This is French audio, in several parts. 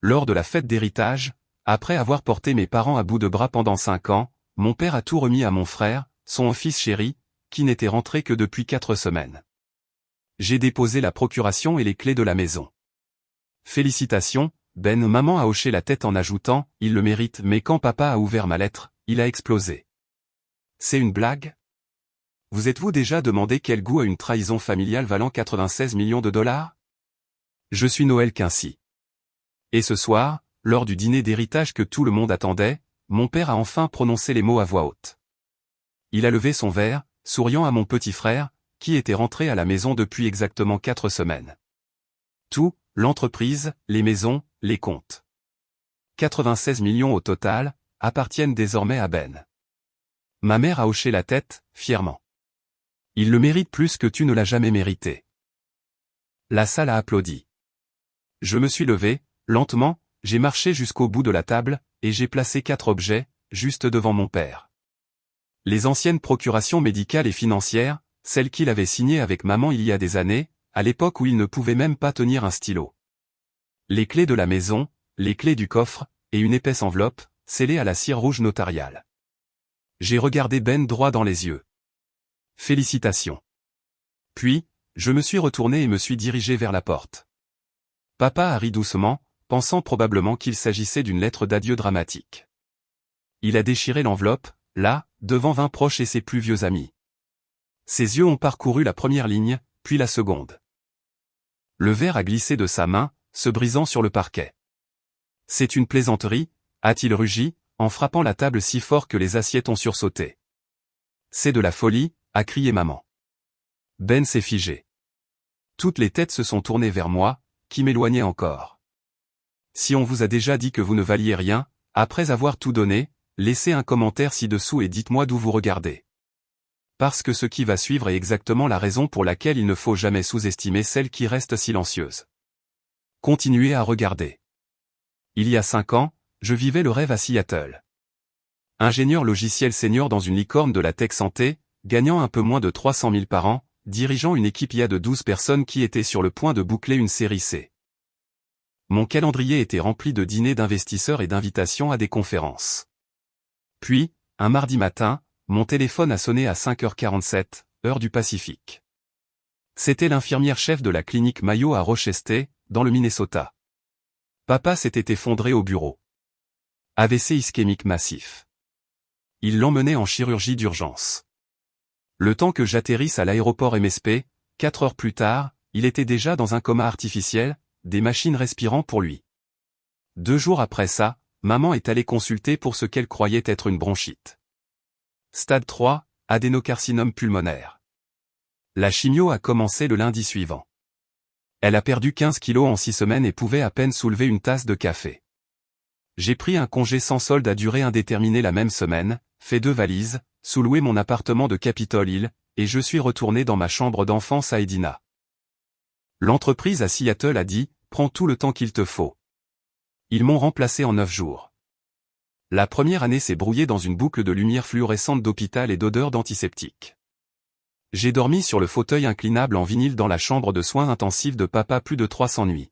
Lors de la fête d'héritage, après avoir porté mes parents à bout de bras pendant 5 ans, mon père a tout remis à mon frère, son fils chéri, qui n'était rentré que depuis 4 semaines. J'ai déposé la procuration et les clés de la maison. Félicitations, Ben. Maman a hoché la tête en ajoutant, il le mérite, mais quand papa a ouvert ma lettre, il a explosé. C'est une blague? Vous êtes-vous déjà demandé quel goût a une trahison familiale valant 96 millions de dollars? Je suis Noël Quincy. Et ce soir, lors du dîner d'héritage que tout le monde attendait, mon père a enfin prononcé les mots à voix haute. Il a levé son verre, souriant à mon petit frère, qui était rentré à la maison depuis exactement 4 semaines. Tout, l'entreprise, les maisons, les comptes. 96 millions au total, appartiennent désormais à Ben. Ma mère a hoché la tête, fièrement. Il le mérite plus que tu ne l'as jamais mérité. La salle a applaudi. Je me suis levé, lentement, j'ai marché jusqu'au bout de la table, et j'ai placé 4 objets, juste devant mon père. Les anciennes procurations médicales et financières, celles qu'il avait signées avec maman il y a des années, à l'époque où il ne pouvait même pas tenir un stylo. Les clés de la maison, les clés du coffre, et une épaisse enveloppe, scellée à la cire rouge notariale. J'ai regardé Ben droit dans les yeux. Félicitations. Puis, je me suis retourné et me suis dirigé vers la porte. Papa a ri doucement, pensant probablement qu'il s'agissait d'une lettre d'adieu dramatique. Il a déchiré l'enveloppe, là, devant 20 proches et ses plus vieux amis. Ses yeux ont parcouru la première ligne, puis la seconde. Le verre a glissé de sa main, se brisant sur le parquet. C'est une plaisanterie, a-t-il rugi, en frappant la table si fort que les assiettes ont sursauté. C'est de la folie, a crié maman. Ben s'est figé. Toutes les têtes se sont tournées vers moi, qui m'éloignais encore. Si on vous a déjà dit que vous ne valiez rien, après avoir tout donné, laissez un commentaire ci-dessous et dites-moi d'où vous regardez. Parce que ce qui va suivre est exactement la raison pour laquelle il ne faut jamais sous-estimer celle qui reste silencieuse. Continuez à regarder. Il y a 5 ans, je vivais le rêve à Seattle. Ingénieur logiciel senior dans une licorne de la tech santé, gagnant un peu moins de 300 000 par an, dirigeant une équipe IA de 12 personnes qui étaient sur le point de boucler une série C. Mon calendrier était rempli de dîners d'investisseurs et d'invitations à des conférences. Puis, un mardi matin, mon téléphone a sonné à 5h47, heure du Pacifique. C'était l'infirmière chef de la clinique Mayo à Rochester, dans le Minnesota. Papa s'était effondré au bureau. AVC ischémique massif. Il l'emmenait en chirurgie d'urgence. Le temps que j'atterrisse à l'aéroport MSP, 4 heures plus tard, il était déjà dans un coma artificiel, des machines respirant pour lui. 2 jours après ça, maman est allée consulter pour ce qu'elle croyait être une bronchite. Stade 3, adénocarcinome pulmonaire. La chimio a commencé le lundi suivant. Elle a perdu 15 kilos en 6 semaines et pouvait à peine soulever une tasse de café. J'ai pris un congé sans solde à durée indéterminée la même semaine, fait 2 valises, sous-loué mon appartement de Capitol Hill, et je suis retourné dans ma chambre d'enfance à Edina. L'entreprise à Seattle a dit, prends tout le temps qu'il te faut. Ils m'ont remplacé en 9 jours. La première année s'est brouillée dans une boucle de lumière fluorescente d'hôpital et d'odeur d'antiseptique. J'ai dormi sur le fauteuil inclinable en vinyle dans la chambre de soins intensifs de papa plus de 300 nuits.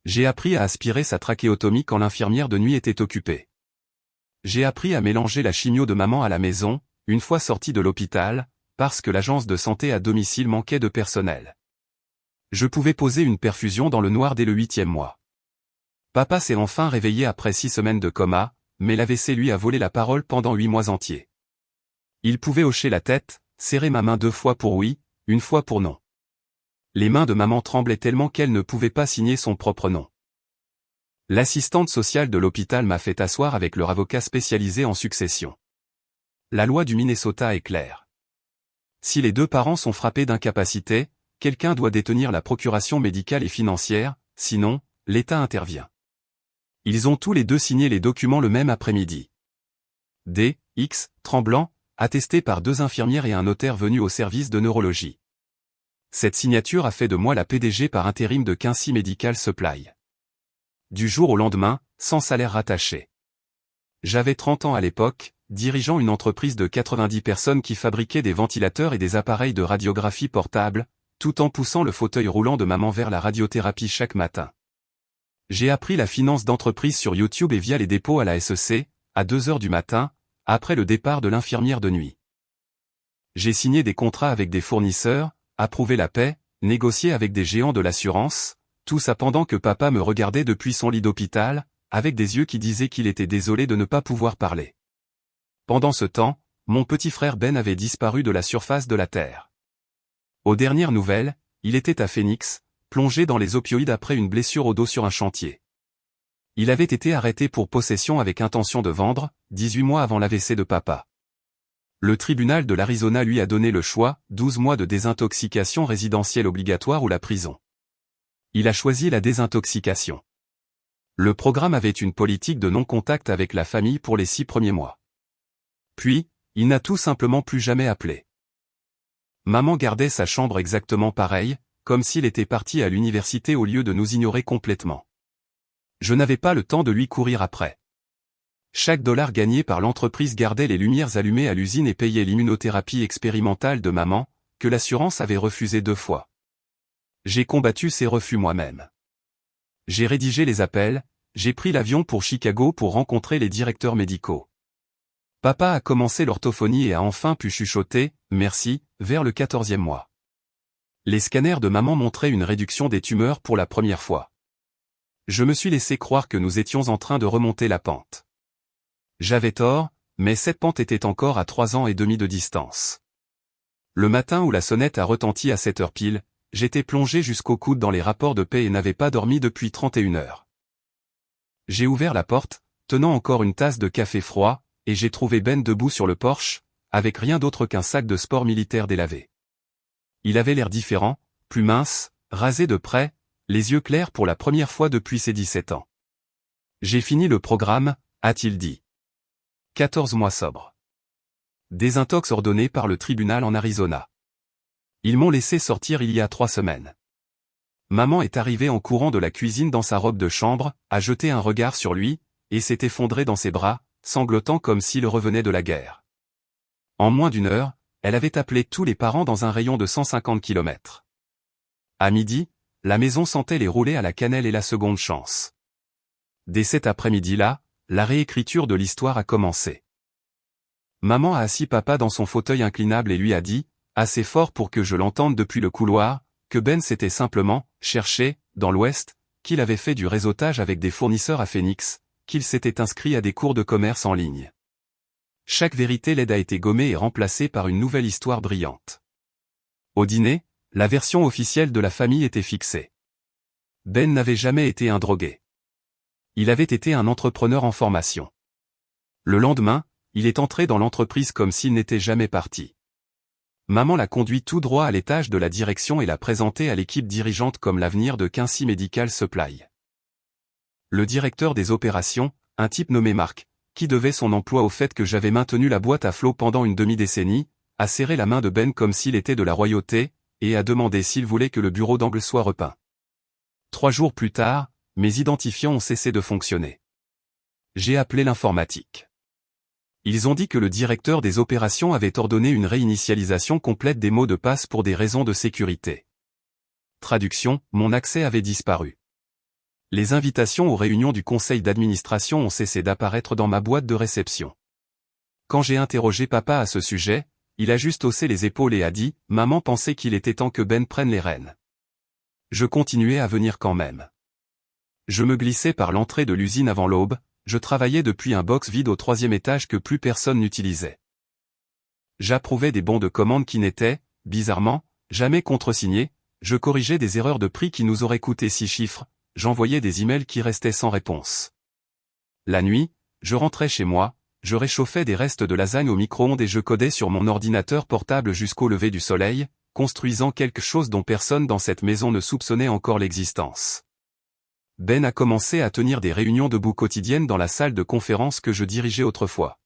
J'ai appris à aspirer sa trachéotomie quand l'infirmière de nuit était occupée. J'ai appris à mélanger la chimio de maman à la maison, une fois sorti de l'hôpital, parce que l'agence de santé à domicile manquait de personnel. Je pouvais poser une perfusion dans le noir dès le 8e mois. Papa s'est enfin réveillé après 6 semaines de coma, mais l'AVC lui a volé la parole pendant 8 mois entiers. Il pouvait hocher la tête, serrer ma main 2 fois pour oui, 1 fois pour non. Les mains de maman tremblaient tellement qu'elle ne pouvait pas signer son propre nom. L'assistante sociale de l'hôpital m'a fait asseoir avec leur avocat spécialisé en succession. La loi du Minnesota est claire. Si les 2 parents sont frappés d'incapacité, quelqu'un doit détenir la procuration médicale et financière, sinon, l'État intervient. Ils ont tous les 2 signé les documents le même après-midi. D. X, tremblant, attesté par 2 infirmières et un notaire venu au service de neurologie. Cette signature a fait de moi la PDG par intérim de Quincy Medical Supply. Du jour au lendemain, sans salaire rattaché. J'avais 30 ans à l'époque, dirigeant une entreprise de 90 personnes qui fabriquait des ventilateurs et des appareils de radiographie portables, tout en poussant le fauteuil roulant de maman vers la radiothérapie chaque matin. J'ai appris la finance d'entreprise sur YouTube et via les dépôts à la SEC, à 2 heures du matin, après le départ de l'infirmière de nuit. J'ai signé des contrats avec des fournisseurs, approuvé la paie, négocié avec des géants de l'assurance, tout ça pendant que papa me regardait depuis son lit d'hôpital, avec des yeux qui disaient qu'il était désolé de ne pas pouvoir parler. Pendant ce temps, mon petit frère Ben avait disparu de la surface de la Terre. Aux dernières nouvelles, il était à Phoenix, plongé dans les opioïdes après une blessure au dos sur un chantier. Il avait été arrêté pour possession avec intention de vendre, 18 mois avant l'AVC de papa. Le tribunal de l'Arizona lui a donné le choix, 12 mois de désintoxication résidentielle obligatoire ou la prison. Il a choisi la désintoxication. Le programme avait une politique de non-contact avec la famille pour les 6 premiers mois. Puis, il n'a tout simplement plus jamais appelé. Maman gardait sa chambre exactement pareille, comme s'il était parti à l'université au lieu de nous ignorer complètement. Je n'avais pas le temps de lui courir après. Chaque dollar gagné par l'entreprise gardait les lumières allumées à l'usine et payait l'immunothérapie expérimentale de maman, que l'assurance avait refusée 2 fois. J'ai combattu ces refus moi-même. J'ai rédigé les appels, j'ai pris l'avion pour Chicago pour rencontrer les directeurs médicaux. Papa a commencé l'orthophonie et a enfin pu chuchoter « merci » vers le 14e mois. Les scanners de maman montraient une réduction des tumeurs pour la première fois. Je me suis laissé croire que nous étions en train de remonter la pente. J'avais tort, mais cette pente était encore à 3 ans et demi de distance. Le matin où la sonnette a retenti à 7 heures pile, j'étais plongé jusqu'au coude dans les rapports de paie et n'avais pas dormi depuis 31 heures. J'ai ouvert la porte, tenant encore une tasse de café froid, et j'ai trouvé Ben debout sur le porche, avec rien d'autre qu'un sac de sport militaire délavé. Il avait l'air différent, plus mince, rasé de près, les yeux clairs pour la première fois depuis ses 17 ans. J'ai fini le programme, a-t-il dit. 14 mois sobre. Désintox ordonné par le tribunal en Arizona. Ils m'ont laissé sortir il y a 3 semaines. Maman est arrivée en courant de la cuisine dans sa robe de chambre, a jeté un regard sur lui, et s'est effondrée dans ses bras, sanglotant comme s'il revenait de la guerre. En moins d'1 heure, elle avait appelé tous les parents dans un rayon de 150 km. À midi, la maison sentait les roulés à la cannelle et la seconde chance. Dès cet après-midi-là, la réécriture de l'histoire a commencé. Maman a assis papa dans son fauteuil inclinable et lui a dit, assez fort pour que je l'entende depuis le couloir, que Ben s'était simplement cherché, dans l'Ouest, qu'il avait fait du réseautage avec des fournisseurs à Phoenix, qu'il s'était inscrit à des cours de commerce en ligne. Chaque vérité laide a été gommée et remplacée par une nouvelle histoire brillante. Au dîner, la version officielle de la famille était fixée. Ben n'avait jamais été un drogué. Il avait été un entrepreneur en formation. Le lendemain, il est entré dans l'entreprise comme s'il n'était jamais parti. Maman l'a conduit tout droit à l'étage de la direction et l'a présenté à l'équipe dirigeante comme l'avenir de Quincy Medical Supply. Le directeur des opérations, un type nommé Marc, qui devait son emploi au fait que j'avais maintenu la boîte à flot pendant une demi-décennie, a serré la main de Ben comme s'il était de la royauté, et a demandé s'il voulait que le bureau d'angle soit repeint. 3 jours plus tard, mes identifiants ont cessé de fonctionner. J'ai appelé l'informatique. Ils ont dit que le directeur des opérations avait ordonné une réinitialisation complète des mots de passe pour des raisons de sécurité. Traduction, mon accès avait disparu. Les invitations aux réunions du conseil d'administration ont cessé d'apparaître dans ma boîte de réception. Quand j'ai interrogé papa à ce sujet, il a juste haussé les épaules et a dit « Maman pensait qu'il était temps que Ben prenne les rênes. » Je continuais à venir quand même. Je me glissais par l'entrée de l'usine avant l'aube, je travaillais depuis un box vide au 3e étage que plus personne n'utilisait. J'approuvais des bons de commande qui n'étaient, bizarrement, jamais contresignés, je corrigeais des erreurs de prix qui nous auraient coûté 6 chiffres, j'envoyais des emails qui restaient sans réponse. La nuit, je rentrais chez moi, je réchauffais des restes de lasagne au micro-ondes et je codais sur mon ordinateur portable jusqu'au lever du soleil, construisant quelque chose dont personne dans cette maison ne soupçonnait encore l'existence. Ben a commencé à tenir des réunions debout quotidiennes dans la salle de conférence que je dirigeais autrefois.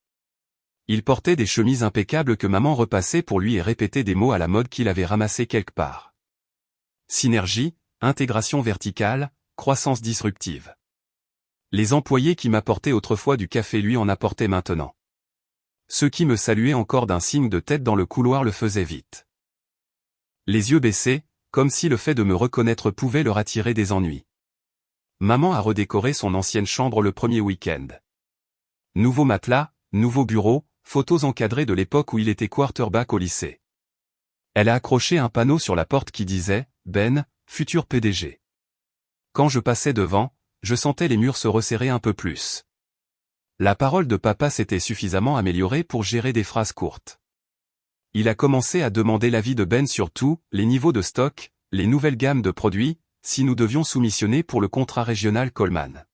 Il portait des chemises impeccables que maman repassait pour lui et répétait des mots à la mode qu'il avait ramassés quelque part. Synergie, intégration verticale, croissance disruptive. Les employés qui m'apportaient autrefois du café lui en apportaient maintenant. Ceux qui me saluaient encore d'un signe de tête dans le couloir le faisaient vite. Les yeux baissés, comme si le fait de me reconnaître pouvait leur attirer des ennuis. Maman a redécoré son ancienne chambre le premier week-end. Nouveau matelas, nouveau bureau, photos encadrées de l'époque où il était quarterback au lycée. Elle a accroché un panneau sur la porte qui disait « Ben, futur PDG ». Quand je passais devant, je sentais les murs se resserrer un peu plus. La parole de papa s'était suffisamment améliorée pour gérer des phrases courtes. Il a commencé à demander l'avis de Ben sur tout, les niveaux de stock, les nouvelles gammes de produits, si nous devions soumissionner pour le contrat régional Coleman.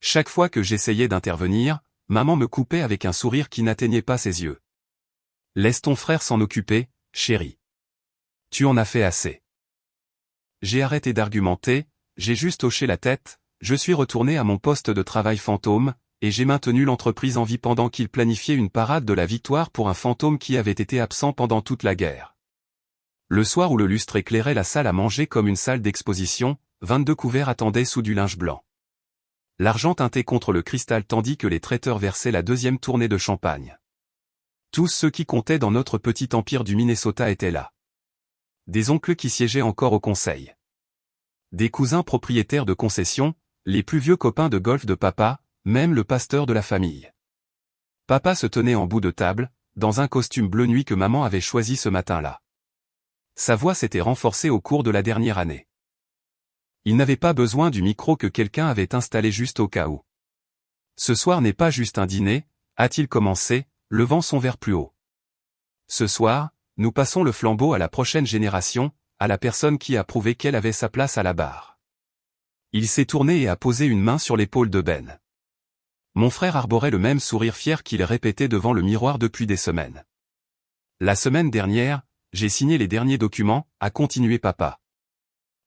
Chaque fois que j'essayais d'intervenir, maman me coupait avec un sourire qui n'atteignait pas ses yeux. « Laisse ton frère s'en occuper, chérie. Tu en as fait assez. » J'ai arrêté d'argumenter, j'ai juste hoché la tête, je suis retourné à mon poste de travail fantôme, et j'ai maintenu l'entreprise en vie pendant qu'il planifiait une parade de la victoire pour un fantôme qui avait été absent pendant toute la guerre. Le soir où le lustre éclairait la salle à manger comme une salle d'exposition, 22 couverts attendaient sous du linge blanc. L'argent teintait contre le cristal tandis que les traiteurs versaient la deuxième tournée de champagne. Tous ceux qui comptaient dans notre petit empire du Minnesota étaient là. Des oncles qui siégeaient encore au conseil. Des cousins propriétaires de concessions, les plus vieux copains de golf de papa, même le pasteur de la famille. Papa se tenait en bout de table, dans un costume bleu nuit que maman avait choisi ce matin-là. Sa voix s'était renforcée au cours de la dernière année. Il n'avait pas besoin du micro que quelqu'un avait installé juste au cas où. Ce soir n'est pas juste un dîner, a-t-il commencé, levant son verre plus haut. Ce soir, nous passons le flambeau à la prochaine génération, à la personne qui a prouvé qu'elle avait sa place à la barre. Il s'est tourné et a posé une main sur l'épaule de Ben. Mon frère arborait le même sourire fier qu'il répétait devant le miroir depuis des semaines. La semaine dernière, j'ai signé les derniers documents, a continué papa.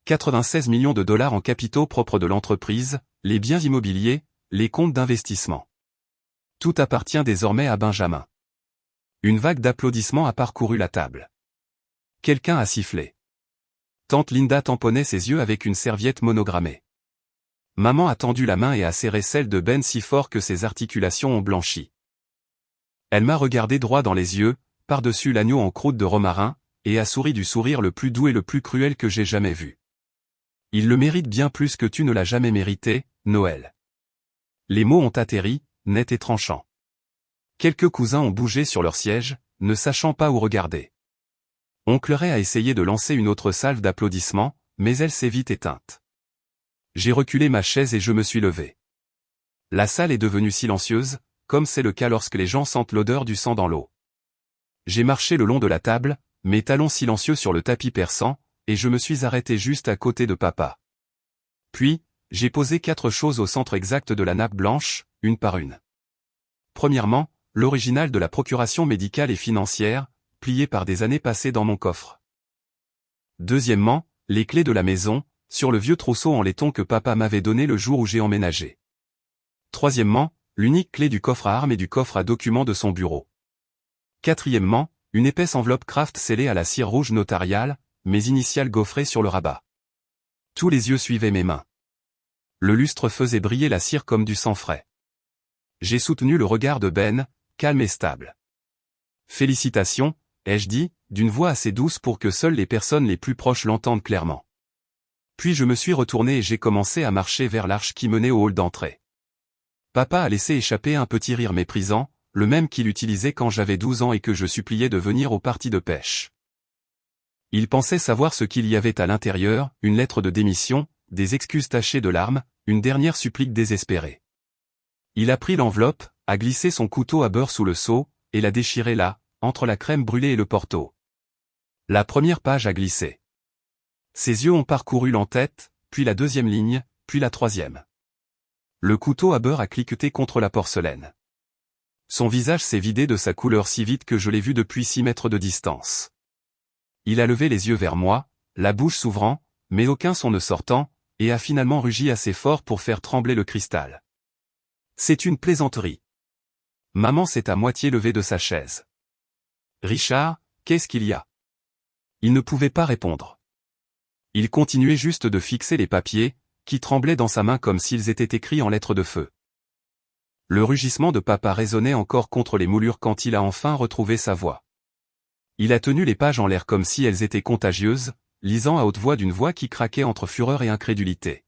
96 millions de dollars en capitaux propres de l'entreprise, les biens immobiliers, les comptes d'investissement. Tout appartient désormais à Benjamin. Une vague d'applaudissements a parcouru la table. Quelqu'un a sifflé. Tante Linda tamponnait ses yeux avec une serviette monogrammée. Maman a tendu la main et a serré celle de Ben si fort que ses articulations ont blanchi. Elle m'a regardé droit dans les yeux, par-dessus l'agneau en croûte de romarin, et a souri du sourire le plus doux et le plus cruel que j'ai jamais vu. Il le mérite bien plus que tu ne l'as jamais mérité, Noël. Les mots ont atterri, nets et tranchants. Quelques cousins ont bougé sur leur siège, ne sachant pas où regarder. Oncle Ray a essayé de lancer une autre salve d'applaudissements, mais elle s'est vite éteinte. J'ai reculé ma chaise et je me suis levé. La salle est devenue silencieuse, comme c'est le cas lorsque les gens sentent l'odeur du sang dans l'eau. J'ai marché le long de la table, mes talons silencieux sur le tapis perçant, et je me suis arrêté juste à côté de papa. Puis, j'ai posé 4 choses au centre exact de la nappe blanche, une par une. Premièrement, l'original de la procuration médicale et financière, plié par des années passées dans mon coffre. Deuxièmement, les clés de la maison, sur le vieux trousseau en laiton que papa m'avait donné le jour où j'ai emménagé. Troisièmement, l'unique clé du coffre à armes et du coffre à documents de son bureau. Quatrièmement, une épaisse enveloppe Kraft scellée à la cire rouge notariale, mes initiales gaufrées sur le rabat. Tous les yeux suivaient mes mains. Le lustre faisait briller la cire comme du sang frais. J'ai soutenu le regard de Ben, calme et stable. Félicitations, ai-je dit, d'une voix assez douce pour que seules les personnes les plus proches l'entendent clairement. Puis je me suis retourné et j'ai commencé à marcher vers l'arche qui menait au hall d'entrée. Papa a laissé échapper un petit rire méprisant, le même qu'il utilisait quand j'avais 12 ans et que je suppliais de venir aux parties de pêche. Il pensait savoir ce qu'il y avait à l'intérieur, une lettre de démission, des excuses tachées de larmes, une dernière supplique désespérée. Il a pris l'enveloppe, a glissé son couteau à beurre sous le seau, et l'a déchiré là, entre la crème brûlée et le porto. La première page a glissé. Ses yeux ont parcouru l'entête, puis la deuxième ligne, puis la troisième. Le couteau à beurre a cliqueté contre la porcelaine. Son visage s'est vidé de sa couleur si vite que je l'ai vu depuis 6 mètres de distance. Il a levé les yeux vers moi, la bouche s'ouvrant, mais aucun son ne sortant, et a finalement rugi assez fort pour faire trembler le cristal. C'est une plaisanterie. Maman s'est à moitié levée de sa chaise. Richard, qu'est-ce qu'il y a? Il ne pouvait pas répondre. Il continuait juste de fixer les papiers, qui tremblaient dans sa main comme s'ils étaient écrits en lettres de feu. Le rugissement de papa résonnait encore contre les moulures quand il a enfin retrouvé sa voix. Il a tenu les pages en l'air comme si elles étaient contagieuses, lisant à haute voix d'une voix qui craquait entre fureur et incrédulité.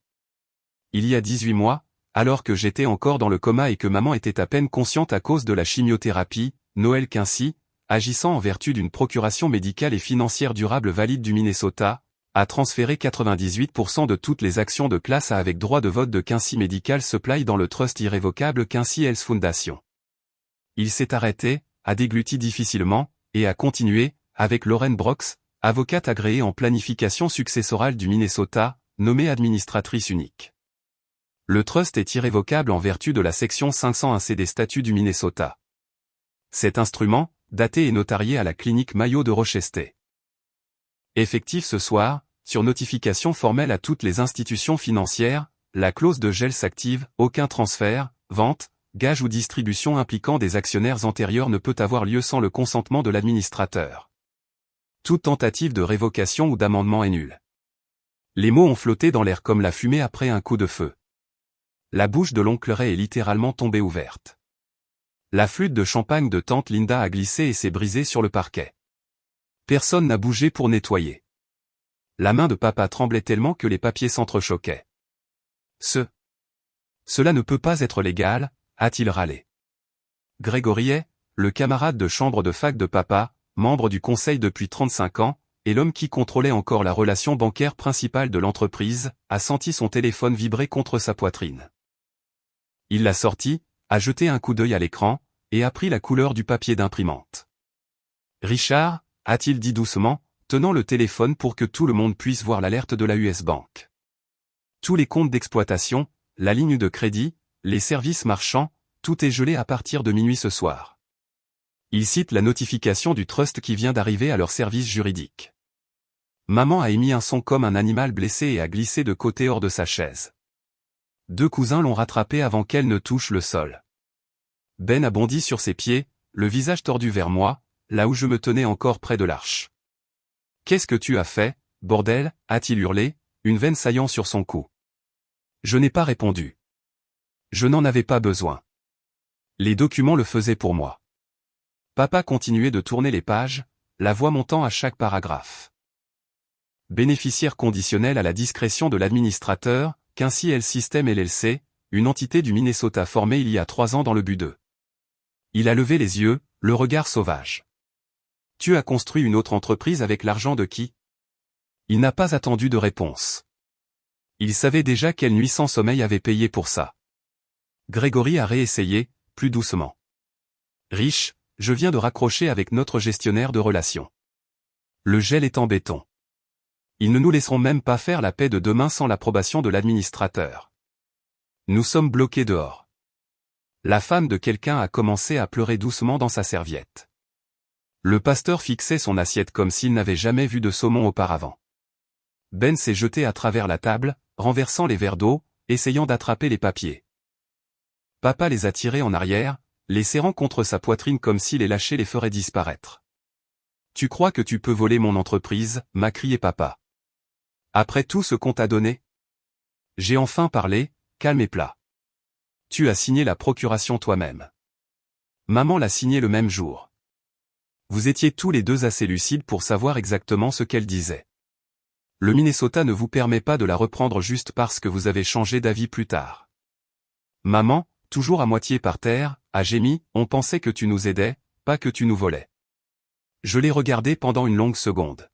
Il y a 18 mois, alors que j'étais encore dans le coma et que maman était à peine consciente à cause de la chimiothérapie, Noël Quincy, agissant en vertu d'une procuration médicale et financière durable valide du Minnesota, a transféré 98% de toutes les actions de classe A avec droit de vote de Quincy Medical Supply dans le trust irrévocable Quincy Health Foundation. Il s'est arrêté, a dégluti difficilement, et a continué, avec Lauren Brox, avocate agréée en planification successorale du Minnesota, nommée administratrice unique. Le trust est irrévocable en vertu de la section 501C des statuts du Minnesota. Cet instrument, daté et notarié à la clinique Mayo de Rochester. Effectif ce soir, sur notification formelle à toutes les institutions financières, la clause de gel s'active, aucun transfert, vente, gage ou distribution impliquant des actionnaires antérieurs ne peut avoir lieu sans le consentement de l'administrateur. Toute tentative de révocation ou d'amendement est nulle. Les mots ont flotté dans l'air comme la fumée après un coup de feu. La bouche de l'oncle Ray est littéralement tombée ouverte. La flûte de champagne de tante Linda a glissé et s'est brisée sur le parquet. Personne n'a bougé pour nettoyer. La main de papa tremblait tellement que les papiers s'entrechoquaient. Cela ne peut pas être légal, a-t-il râlé. Gregory est, le camarade de chambre de fac de papa, membre du conseil depuis 35 ans, et l'homme qui contrôlait encore la relation bancaire principale de l'entreprise, a senti son téléphone vibrer contre sa poitrine. Il l'a sorti, a jeté un coup d'œil à l'écran, et a pris la couleur du papier d'imprimante. Richard, a-t-il dit doucement, tenant le téléphone pour que tout le monde puisse voir l'alerte de la US Bank. Tous les comptes d'exploitation, la ligne de crédit, les services marchands, tout est gelé à partir de minuit ce soir. Il cite la notification du trust qui vient d'arriver à leur service juridique. Maman a émis un son comme un animal blessé et a glissé de côté hors de sa chaise. Deux cousins l'ont rattrapée avant qu'elle ne touche le sol. Ben a bondi sur ses pieds, le visage tordu vers moi, là où je me tenais encore près de l'arche. « Qu'est-ce que tu as fait, bordel ?» a-t-il hurlé, une veine saillant sur son cou. Je n'ai pas répondu. Je n'en avais pas besoin. Les documents le faisaient pour moi. Papa continuait de tourner les pages, la voix montant à chaque paragraphe. Bénéficiaire conditionnel à la discrétion de l'administrateur, Quincy Health System LLC, une entité du Minnesota formée il y a 3 ans dans le but de. Il a levé les yeux, le regard sauvage. Tu as construit une autre entreprise avec l'argent de qui? Il n'a pas attendu de réponse. Il savait déjà quelle nuit sans sommeil avait payé pour ça. Gregory a réessayé, plus doucement. Rich, je viens de raccrocher avec notre gestionnaire de relations. Le gel est en béton. Ils ne nous laisseront même pas faire la paie de demain sans l'approbation de l'administrateur. Nous sommes bloqués dehors. La femme de quelqu'un a commencé à pleurer doucement dans sa serviette. Le pasteur fixait son assiette comme s'il n'avait jamais vu de saumon auparavant. Ben s'est jeté à travers la table, renversant les verres d'eau, essayant d'attraper les papiers. Papa les a tirés en arrière, les serrant contre sa poitrine comme s'il les lâchait les ferait disparaître. « Tu crois que tu peux voler mon entreprise ?» m'a crié papa. « Après tout ce qu'on t'a donné ?» J'ai enfin parlé, calme et plat. « Tu as signé la procuration toi-même. Maman l'a signé le même jour. Vous étiez tous les deux assez lucides pour savoir exactement ce qu'elle disait. Le Minnesota ne vous permet pas de la reprendre juste parce que vous avez changé d'avis plus tard. » Maman, toujours à moitié par terre, a gémi, on pensait que tu nous aidais, pas que tu nous volais. Je l'ai regardé pendant une longue seconde.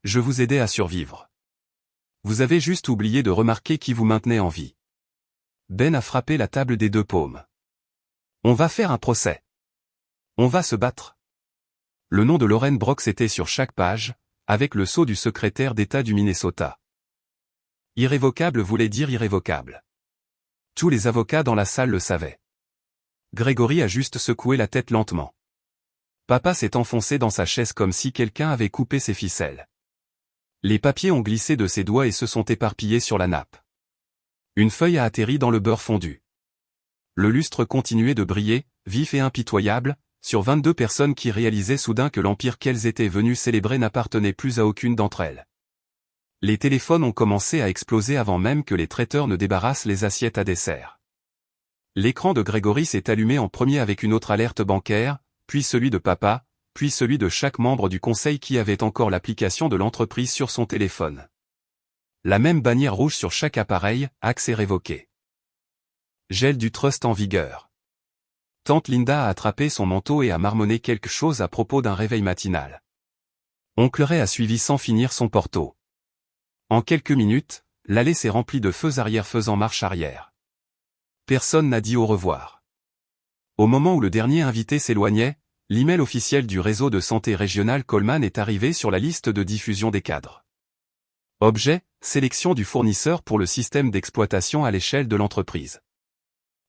Je vous aidais à survivre. Vous avez juste oublié de remarquer qui vous maintenait en vie. Ben a frappé la table des 2 paumes. On va faire un procès. On va se battre. Le nom de Lauren Brox était sur chaque page, avec le sceau du secrétaire d'État du Minnesota. Irrévocable voulait dire irrévocable. Tous les avocats dans la salle le savaient. Gregory a juste secoué la tête lentement. Papa s'est enfoncé dans sa chaise comme si quelqu'un avait coupé ses ficelles. Les papiers ont glissé de ses doigts et se sont éparpillés sur la nappe. Une feuille a atterri dans le beurre fondu. Le lustre continuait de briller, vif et impitoyable, sur 22 personnes qui réalisaient soudain que l'empire qu'elles étaient venues célébrer n'appartenait plus à aucune d'entre elles. Les téléphones ont commencé à exploser avant même que les traiteurs ne débarrassent les assiettes à dessert. L'écran de Gregory s'est allumé en premier avec une autre alerte bancaire, puis celui de papa, puis celui de chaque membre du conseil qui avait encore l'application de l'entreprise sur son téléphone. La même bannière rouge sur chaque appareil, accès révoqué. Gel du trust en vigueur. Tante Linda a attrapé son manteau et a marmonné quelque chose à propos d'un réveil matinal. Oncle Ray a suivi sans finir son porto. En quelques minutes, l'allée s'est remplie de feux arrière faisant marche arrière. Personne n'a dit au revoir. Au moment où le dernier invité s'éloignait, l'email officiel du réseau de santé régional Coleman est arrivé sur la liste de diffusion des cadres. Objet, sélection du fournisseur pour le système d'exploitation à l'échelle de l'entreprise.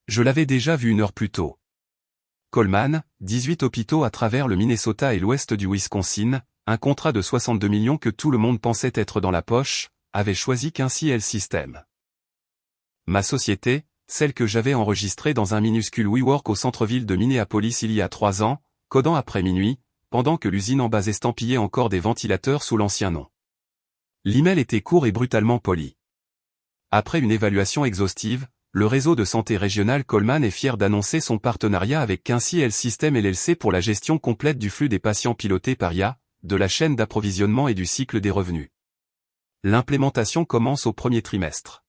Je l'avais déjà vu une heure plus tôt. Coleman, 18 hôpitaux à travers le Minnesota et l'ouest du Wisconsin, un contrat de 62 millions que tout le monde pensait être dans la poche, avait choisi Quincy Health System. Ma société, celle que j'avais enregistrée dans un minuscule WeWork au centre-ville de Minneapolis il y a 3 ans, codant après minuit, pendant que l'usine en base estampillait encore des ventilateurs sous l'ancien nom. L'email était court et brutalement poli. Après une évaluation exhaustive, le réseau de santé régional Coleman est fier d'annoncer son partenariat avec Quincy Health System LLC pour la gestion complète du flux des patients pilotés par IA, de la chaîne d'approvisionnement et du cycle des revenus. L'implémentation commence au premier trimestre.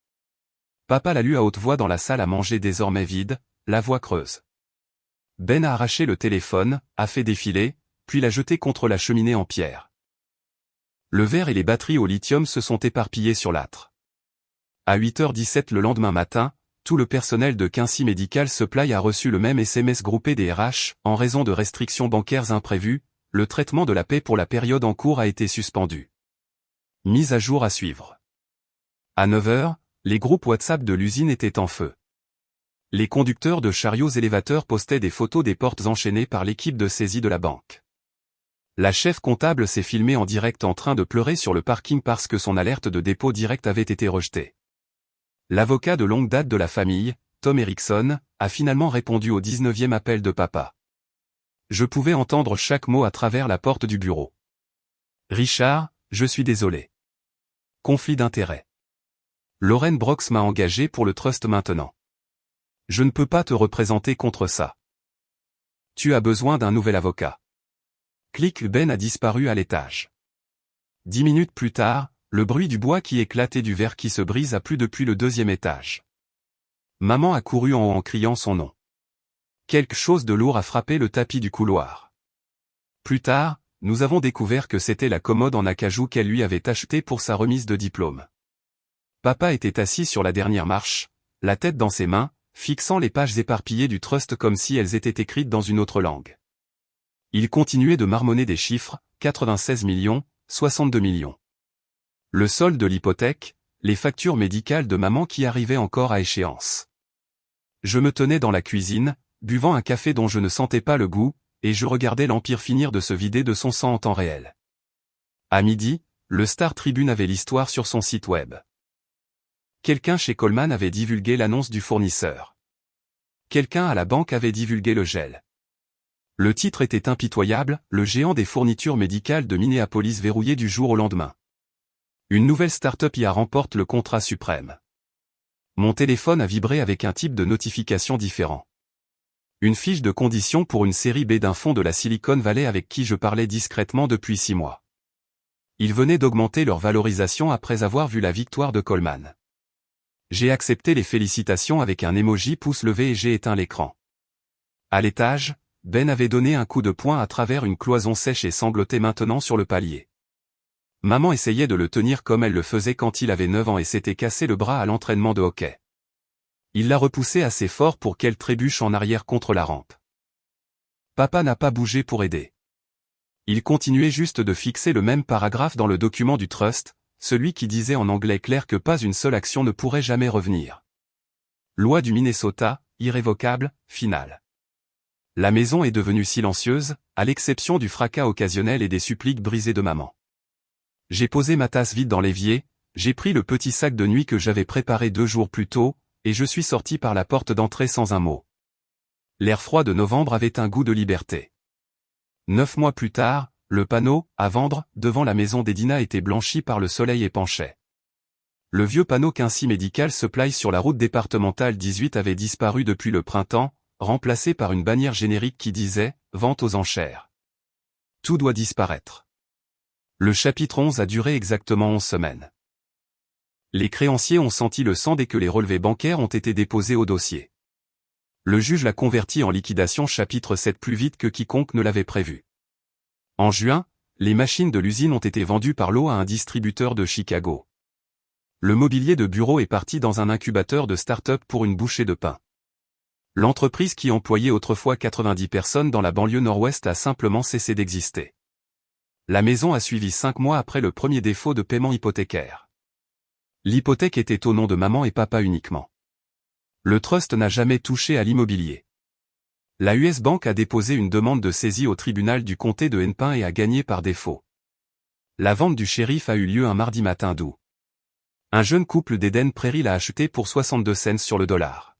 Papa l'a lu à haute voix dans la salle à manger désormais vide, la voix creuse. Ben a arraché le téléphone, a fait défiler, puis l'a jeté contre la cheminée en pierre. Le verre et les batteries au lithium se sont éparpillés sur l'âtre. À 8h17 le lendemain matin, tout le personnel de Quincy Medical Supply a reçu le même SMS groupé des RH, en raison de restrictions bancaires imprévues, le traitement de la paie pour la période en cours a été suspendu. Mise à jour à suivre. À 9h, les groupes WhatsApp de l'usine étaient en feu. Les conducteurs de chariots élévateurs postaient des photos des portes enchaînées par l'équipe de saisie de la banque. La chef comptable s'est filmée en direct en train de pleurer sur le parking parce que son alerte de dépôt direct avait été rejetée. L'avocat de longue date de la famille, Tom Erickson, a finalement répondu au 19e appel de papa. Je pouvais entendre chaque mot à travers la porte du bureau. Richard, je suis désolé. Conflit d'intérêts. Lauren Brox m'a engagé pour le trust maintenant. Je ne peux pas te représenter contre ça. Tu as besoin d'un nouvel avocat. Clic. Ben a disparu à l'étage. 10 minutes plus tard, le bruit du bois qui éclate et du verre qui se brise a plu depuis le 2e étage. Maman a couru en haut en criant son nom. Quelque chose de lourd a frappé le tapis du couloir. Plus tard, nous avons découvert que c'était la commode en acajou qu'elle lui avait achetée pour sa remise de diplôme. Papa était assis sur la dernière marche, la tête dans ses mains, fixant les pages éparpillées du trust comme si elles étaient écrites dans une autre langue. Il continuait de marmonner des chiffres, 96 millions, 62 millions. Le solde de l'hypothèque, les factures médicales de maman qui arrivaient encore à échéance. Je me tenais dans la cuisine, buvant un café dont je ne sentais pas le goût, et je regardais l'Empire finir de se vider de son sang en temps réel. À midi, le Star Tribune avait l'histoire sur son site web. Quelqu'un chez Coleman avait divulgué l'annonce du fournisseur. Quelqu'un à la banque avait divulgué le gel. Le titre était impitoyable, le géant des fournitures médicales de Minneapolis verrouillé du jour au lendemain. Une nouvelle start-up IA remporte le contrat suprême. Mon téléphone a vibré avec un type de notification différent. Une fiche de conditions pour une série B d'un fonds de la Silicon Valley avec qui je parlais discrètement depuis 6 mois. Ils venaient d'augmenter leur valorisation après avoir vu la victoire de Coleman. J'ai accepté les félicitations avec un emoji pouce levé et j'ai éteint l'écran. À l'étage, Ben avait donné un coup de poing à travers une cloison sèche et sanglotait maintenant sur le palier. Maman essayait de le tenir comme elle le faisait quand il avait 9 ans et s'était cassé le bras à l'entraînement de hockey. Il l'a repoussé assez fort pour qu'elle trébuche en arrière contre la rampe. Papa n'a pas bougé pour aider. Il continuait juste de fixer le même paragraphe dans le document du trust, celui qui disait en anglais clair que pas une seule action ne pourrait jamais revenir. Loi du Minnesota, irrévocable, finale. La maison est devenue silencieuse, à l'exception du fracas occasionnel et des suppliques brisées de maman. J'ai posé ma tasse vide dans l'évier, j'ai pris le petit sac de nuit que j'avais préparé 2 jours plus tôt, et je suis sorti par la porte d'entrée sans un mot. L'air froid de novembre avait un goût de liberté. 9 mois plus tard, le panneau, à vendre, devant la maison d'Edina était blanchi par le soleil et penchait. Le vieux panneau Quincy Medical Supply sur la route départementale 18 avait disparu depuis le printemps, remplacé par une bannière générique qui disait « Vente aux enchères ». Tout doit disparaître. Le chapitre 11 a duré exactement 11 semaines. Les créanciers ont senti le sang dès que les relevés bancaires ont été déposés au dossier. Le juge l'a converti en liquidation chapitre 7 plus vite que quiconque ne l'avait prévu. En juin, les machines de l'usine ont été vendues par lot à un distributeur de Chicago. Le mobilier de bureau est parti dans un incubateur de start-up pour une bouchée de pain. L'entreprise qui employait autrefois 90 personnes dans la banlieue nord-ouest a simplement cessé d'exister. La maison a suivi 5 mois après le premier défaut de paiement hypothécaire. L'hypothèque était au nom de maman et papa uniquement. Le trust n'a jamais touché à l'immobilier. La US Bank a déposé une demande de saisie au tribunal du comté de Hennepin et a gagné par défaut. La vente du shérif a eu lieu un mardi matin d'août. Un jeune couple d'Eden Prairie l'a acheté pour 62 cents sur le dollar.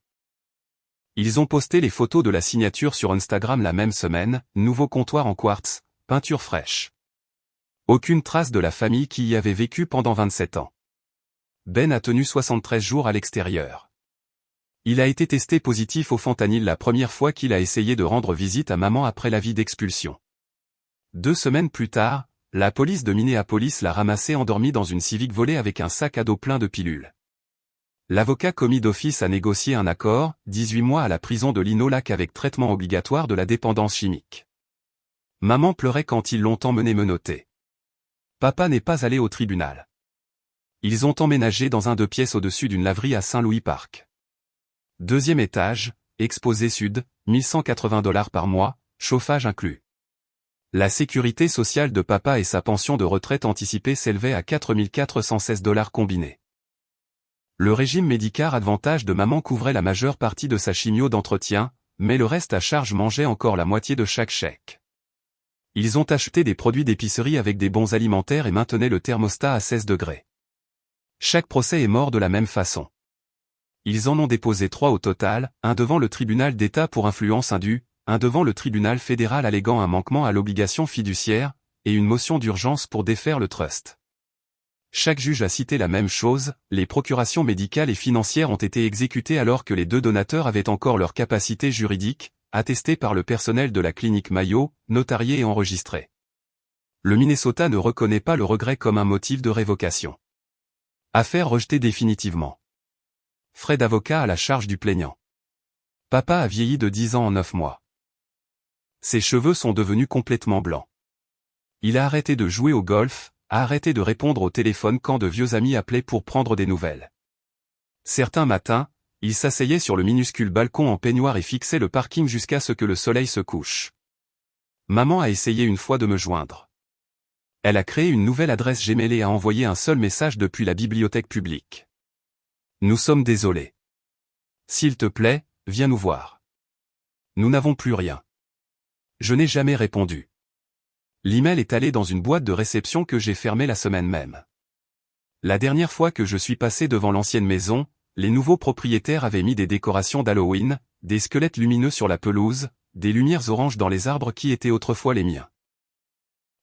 Ils ont posté les photos de la signature sur Instagram la même semaine, nouveau comptoir en quartz, peinture fraîche. Aucune trace de la famille qui y avait vécu pendant 27 ans. Ben a tenu 73 jours à l'extérieur. Il a été testé positif au fentanyl la première fois qu'il a essayé de rendre visite à maman après l'avis d'expulsion. 2 semaines plus tard, la police de Minneapolis l'a ramassé endormi dans une Civic volée avec un sac à dos plein de pilules. L'avocat commis d'office a négocié un accord, 18 mois à la prison de Lino Lake avec traitement obligatoire de la dépendance chimique. Maman pleurait quand ils l'ont emmené menotté. Papa n'est pas allé au tribunal. Ils ont emménagé dans un 2 pièces au-dessus d'une laverie à Saint-Louis Park. 2e étage, exposé sud, $1180 par mois, chauffage inclus. La sécurité sociale de papa et sa pension de retraite anticipée s'élevait à $4416 combinés. Le régime Medicare Advantage de maman couvrait la majeure partie de sa chimio d'entretien, mais le reste à charge mangeait encore la moitié de chaque chèque. Ils ont acheté des produits d'épicerie avec des bons alimentaires et maintenaient le thermostat à 16 degrés. Chaque procès est mort de la même façon. Ils en ont déposé 3 au total, un devant le tribunal d'État pour influence indue, un devant le tribunal fédéral alléguant un manquement à l'obligation fiduciaire, et une motion d'urgence pour défaire le trust. Chaque juge a cité la même chose, les procurations médicales et financières ont été exécutées alors que les 2 donateurs avaient encore leur capacité juridique, attestée par le personnel de la clinique Mayo, notariée et enregistrée. Le Minnesota ne reconnaît pas le regret comme un motif de révocation. Affaire rejetée définitivement. Frais d'avocat à la charge du plaignant. Papa a vieilli de 10 ans en 9 mois. Ses cheveux sont devenus complètement blancs. Il a arrêté de jouer au golf, a arrêté de répondre au téléphone quand de vieux amis appelaient pour prendre des nouvelles. Certains matins, il s'asseyait sur le minuscule balcon en peignoir et fixait le parking jusqu'à ce que le soleil se couche. Maman a essayé une fois de me joindre. Elle a créé une nouvelle adresse Gmail et a envoyé un seul message depuis la bibliothèque publique. Nous sommes désolés. S'il te plaît, viens nous voir. Nous n'avons plus rien. Je n'ai jamais répondu. L'email est allé dans une boîte de réception que j'ai fermée la semaine même. La dernière fois que je suis passé devant l'ancienne maison, les nouveaux propriétaires avaient mis des décorations d'Halloween, des squelettes lumineux sur la pelouse, des lumières oranges dans les arbres qui étaient autrefois les miens.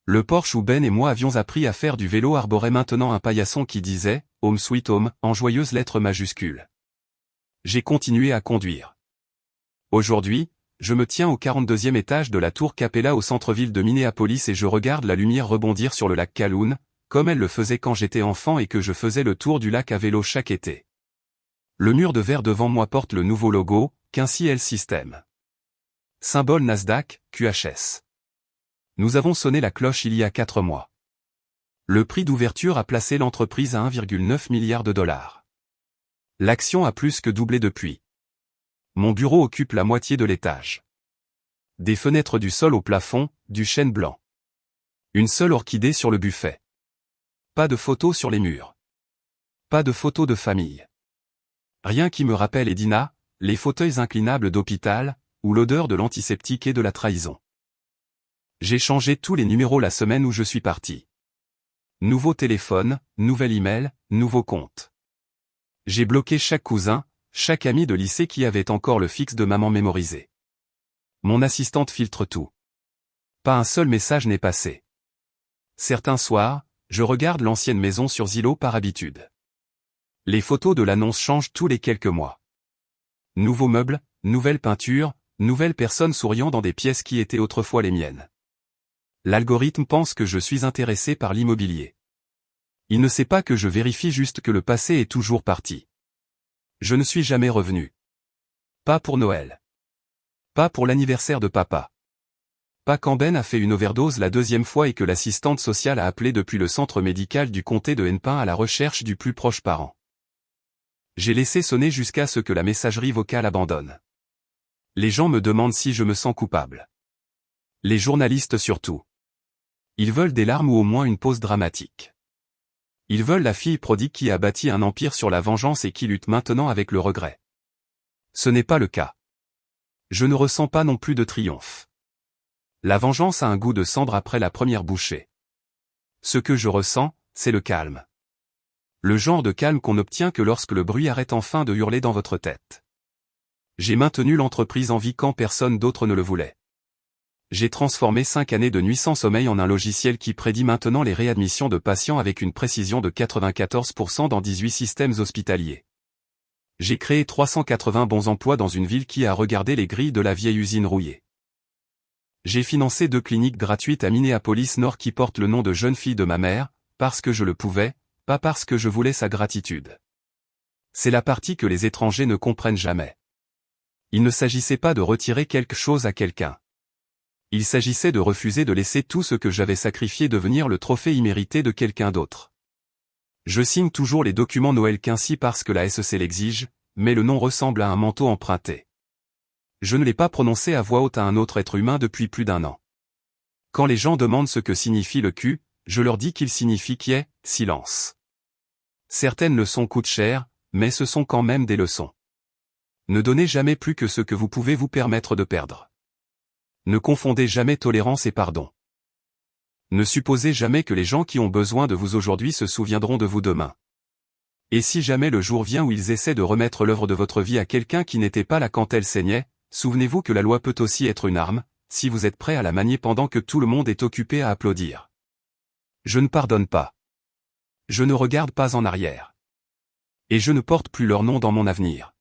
Le Porsche où Ben et moi avions appris à faire du vélo arborait maintenant un paillasson qui disait « Home Sweet Home » en joyeuses lettres majuscules. J'ai continué à conduire. Aujourd'hui, je me tiens au 42e étage de la tour Capella au centre-ville de Minneapolis et je regarde la lumière rebondir sur le lac Calhoun, comme elle le faisait quand j'étais enfant et que je faisais le tour du lac à vélo chaque été. Le mur de verre devant moi porte le nouveau logo, Quincy System. Symbole Nasdaq, QHS. Nous avons sonné la cloche il y a 4 mois. Le prix d'ouverture a placé l'entreprise à 1,9 milliard de dollars. L'action a plus que doublé depuis. Mon bureau occupe la moitié de l'étage. Des fenêtres du sol au plafond, du chêne blanc. Une seule orchidée sur le buffet. Pas de photos sur les murs. Pas de photos de famille. Rien qui me rappelle Edina, les fauteuils inclinables d'hôpital, ou l'odeur de l'antiseptique et de la trahison. J'ai changé tous les numéros la semaine où je suis parti. Nouveau téléphone, nouvel email, nouveau compte. J'ai bloqué chaque cousin, chaque ami de lycée qui avait encore le fixe de maman mémorisé. Mon assistante filtre tout. Pas un seul message n'est passé. Certains soirs, je regarde l'ancienne maison sur Zillow par habitude. Les photos de l'annonce changent tous les quelques mois. Nouveaux meubles, nouvelle peinture, nouvelles personnes souriant dans des pièces qui étaient autrefois les miennes. L'algorithme pense que je suis intéressé par l'immobilier. Il ne sait pas que je vérifie juste que le passé est toujours parti. Je ne suis jamais revenu. Pas pour Noël. Pas pour l'anniversaire de papa. Pas quand Ben a fait une overdose la deuxième fois et que l'assistante sociale a appelé depuis le centre médical du comté de Hennepin à la recherche du plus proche parent. J'ai laissé sonner jusqu'à ce que la messagerie vocale abandonne. Les gens me demandent si je me sens coupable. Les journalistes surtout. Ils veulent des larmes ou au moins une pause dramatique. Ils veulent la fille prodigue qui a bâti un empire sur la vengeance et qui lutte maintenant avec le regret. Ce n'est pas le cas. Je ne ressens pas non plus de triomphe. La vengeance a un goût de cendre après la première bouchée. Ce que je ressens, c'est le calme. Le genre de calme qu'on n'obtient que lorsque le bruit arrête enfin de hurler dans votre tête. J'ai maintenu l'entreprise en vie quand personne d'autre ne le voulait. J'ai transformé 5 années de nuit sans sommeil en un logiciel qui prédit maintenant les réadmissions de patients avec une précision de 94% dans 18 systèmes hospitaliers. J'ai créé 380 bons emplois dans une ville qui a regardé les grilles de la vieille usine rouillée. J'ai financé 2 cliniques gratuites à Minneapolis Nord qui portent le nom de jeune fille de ma mère, parce que je le pouvais, pas parce que je voulais sa gratitude. C'est la partie que les étrangers ne comprennent jamais. Il ne s'agissait pas de retirer quelque chose à quelqu'un. Il s'agissait de refuser de laisser tout ce que j'avais sacrifié devenir le trophée immérité de quelqu'un d'autre. Je signe toujours les documents Noël qu'ainsi parce que la SEC l'exige, mais le nom ressemble à un manteau emprunté. Je ne l'ai pas prononcé à voix haute à un autre être humain depuis plus d'1 an. Quand les gens demandent ce que signifie le Q, je leur dis qu'il signifie qui est silence. Certaines leçons coûtent cher, mais ce sont quand même des leçons. Ne donnez jamais plus que ce que vous pouvez vous permettre de perdre. Ne confondez jamais tolérance et pardon. Ne supposez jamais que les gens qui ont besoin de vous aujourd'hui se souviendront de vous demain. Et si jamais le jour vient où ils essaient de remettre l'œuvre de votre vie à quelqu'un qui n'était pas là quand elle saignait, souvenez-vous que la loi peut aussi être une arme, si vous êtes prêt à la manier pendant que tout le monde est occupé à applaudir. Je ne pardonne pas. Je ne regarde pas en arrière. Et je ne porte plus leur nom dans mon avenir.